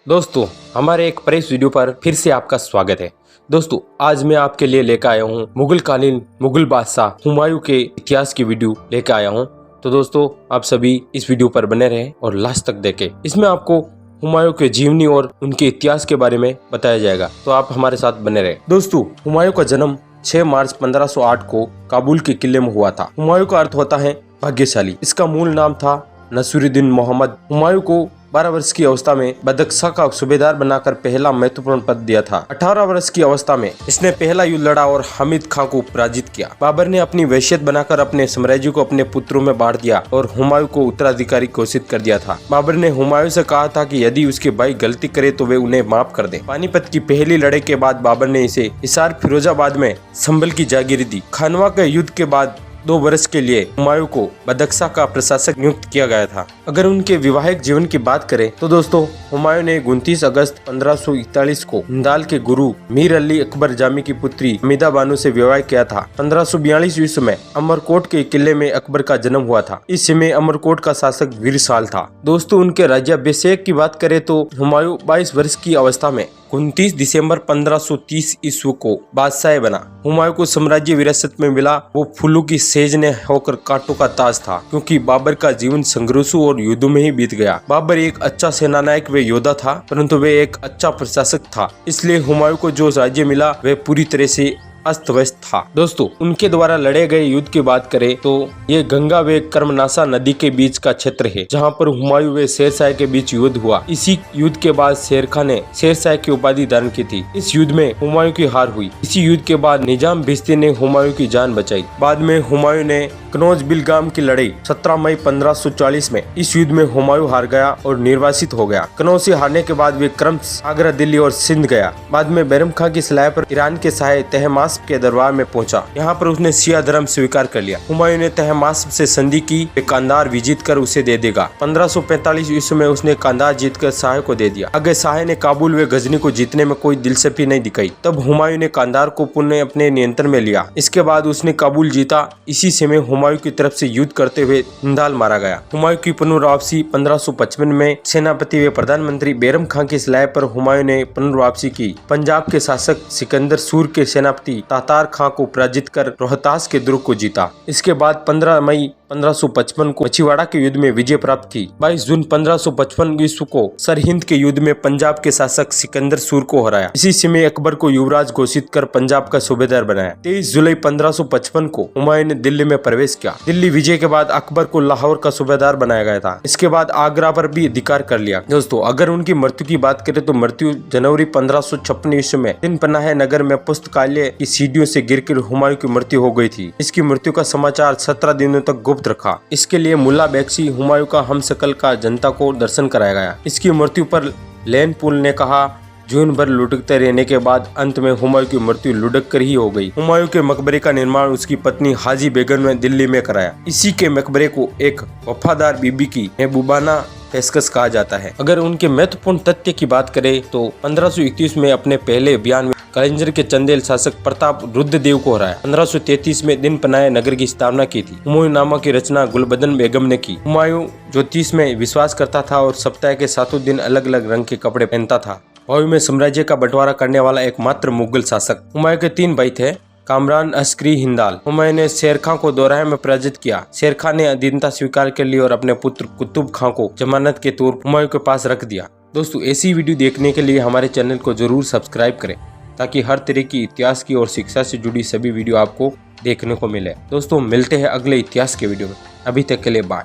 दोस्तों, हमारे एक प्रेस वीडियो पर फिर से आपका स्वागत है। दोस्तों, आज मैं आपके लिए लेकर आया हूँ मुगल बादशाह हुमायूं के इतिहास की वीडियो लेकर आया हूँ। तो दोस्तों, आप सभी इस वीडियो पर बने रहें और लास्ट तक देखें। इसमें आपको हुमायूं के जीवनी और उनके इतिहास के बारे में बताया जाएगा, तो आप हमारे साथ बने रहें। दोस्तों, हुमायूं का जन्म 6 मार्च 1508 को काबुल के किले में हुआ था। हुमायूं का अर्थ होता है भाग्यशाली। इसका मूल नाम था नसीरुद्दीन मोहम्मद। हुमायूं को 12 वर्ष की अवस्था में बदख्शा का सूबेदार बनाकर पहला महत्वपूर्ण पद दिया था। 18 वर्ष की अवस्था में इसने पहला युद्ध लड़ा और हामिद खां को पराजित किया। बाबर ने अपनी वहशियत बनाकर अपने साम्राज्य को अपने पुत्रों में बांट दिया और हुमायूं को उत्तराधिकारी घोषित कर दिया था। बाबर ने हुमायूं से कहा था कि यदि उसके भाई गलती करे तो वे उन्हें माफ कर दें। पानीपत की पहली लड़ाई के बाद बाबर ने इसे हिसार फिरोजाबाद में संभल की जागीर दी। खानवा के युद्ध के बाद 2 वर्ष के लिए हुमायूं को बदख्शा का प्रशासक नियुक्त किया गया था। अगर उनके वैवाहिक जीवन की बात करें तो दोस्तों, हुमायूं ने 29 अगस्त 1541 को हिंदाल के गुरु मीर अली अकबर जामी की पुत्री हमीदा बानो से विवाह किया था। 1542 ईस्वी में अमरकोट के किले में अकबर का जन्म हुआ था। इस समय अमरकोट का शासक वीरसाल था। दोस्तों, उनके राज्याभिषेक की बात करें तो हुमायूं 22 वर्ष की अवस्था में 29 दिसंबर 1530 ईस्वी को बादशाह बना। हुमायूं को साम्राज्य विरासत में मिला वो फूलों की सेज ने होकर कांटों का ताज था, क्योंकि बाबर का जीवन संघर्षों और युद्धों में ही बीत गया। बाबर एक अच्छा सेनानायक व योद्धा था, परंतु वे एक अच्छा प्रशासक था। इसलिए हुमायूं को जो राज्य मिला वह पूरी तरह से अस्त व्यस्त था। दोस्तों, उनके द्वारा लड़े गए युद्ध की बात करें तो ये गंगा व कर्मनासा नदी के बीच का क्षेत्र है, जहां पर हुमायूं व शेरशाह के बीच युद्ध हुआ। इसी युद्ध के बाद शेर खान ने शेरशाह की उपाधि धारण की थी। इस युद्ध में हुमायूं की हार हुई। इसी युद्ध के बाद निजाम भिश्ती ने हुमायूं की जान बचाई। बाद में हुमायूं ने कनौज बिलगाम की लड़ाई 17 मई 1540 में इस युद्ध में हुमायूं हार गया और निर्वासित हो गया। कनौज से हारने के बाद वे क्रमश आगरा, दिल्ली और सिंध गया। बाद में बैरम खां की सलाह पर ईरान के शाह तहमास्प के दरबार में पहुंचा। यहाँ पर उसने शिया धर्म स्वीकार कर लिया। हुमायूं ने तहमास्प से संधि की, कांधार विजित कर उसे दे देगा। 1545 ईस्वी में उसने कांधार जीतकर शाह को दे दिया। आगे शाह ने काबुल व गजनी को जीतने में कोई दिलचस्पी नहीं दिखाई। तब हुमायूं ने कांधार को पुनः अपने नियंत्रण में लिया। इसके बाद उसने काबुल जीता। इसी समय हुमायूं की तरफ से युद्ध करते हुए हिंदाल मारा गया। हुमायूं की पुनर्वापसी 1555 में सेनापति व प्रधानमंत्री बैरम खां की सलाह पर हुमायूं ने पुनर्वापसी की। पंजाब के शासक सिकंदर सूर के सेनापति तातार खां को पराजित कर रोहतास के दुर्ग को जीता। इसके बाद 15 मई 1555 को मछीवाड़ा के युद्ध में विजय प्राप्त की। 22 जून 1555 ईस्वी को सरहिंद के युद्ध में पंजाब के शासक सिकंदर सूर को हराया। इसी समय अकबर को युवराज घोषित कर पंजाब का सूबेदार बनाया। 23 जुलाई 1555 को हुमायूं ने दिल्ली में प्रवेश किया। दिल्ली विजय के बाद अकबर को लाहौर का सूबेदार बनाया गया था। इसके बाद आगरा पर भी अधिकार कर लिया। दोस्तों, अगर उनकी मृत्यु की बात करें तो मृत्यु जनवरी 1556 ईस्वी में दिन पनाह नगर में पुस्तकालय की सीढ़ियों से गिरकर हुमायूं की मृत्यु हो गई थी। इसकी मृत्यु का समाचार 17 दिनों तक गुप्त रखा। इसके लिए मुल्ला बैक्सी हुमायूं का हमशक्ल का जनता को दर्शन कराया गया। इसकी मृत्यु पर लेन पुल ने कहा, जीवन भर लुढ़कते रहने के बाद अंत में हुमायूं की मृत्यु लुढ़क कर ही हो गई। हुमायूं के मकबरे का निर्माण उसकी पत्नी हाजी बेगम ने दिल्ली में कराया। इसी के मकबरे को एक वफादार बीबी की महबूबाना पेशकश कहा जाता है। अगर उनके महत्वपूर्ण तथ्य की बात करें तो 1531 में अपने पहले अभियान में कलिंजर के चंदेल शासक प्रताप रुद्रदेव को हराया। 1533 में दिन पनाह नगर की स्थापना की थी। हुमायूं नामा की रचना गुलबदन बेगम ने की। हुमायूं ज्योतिष में विश्वास करता था और सप्ताह के 7 दिन अलग अलग रंग के कपड़े पहनता था। हुमायूं में साम्राज्य का बंटवारा करने वाला एकमात्र मुगल शासक। हुमायूं के 3 भाई थे, कामरान, अस्करी, हिंदाल। हुमायूं ने शेर खां को दोराहे में पराजित किया। शेर खां ने अधीनता स्वीकार कर ली और अपने पुत्र कुतुब खां को जमानत के तौर पर हुमायूं के पास रख दिया। दोस्तों, ऐसी वीडियो देखने के लिए हमारे चैनल को जरूर सब्सक्राइब करें, ताकि हर तरह की इतिहास की और शिक्षा से जुड़ी सभी वीडियो आपको देखने को मिले। दोस्तों, मिलते हैं अगले इतिहास के वीडियो में। अभी तक के लिए बाय।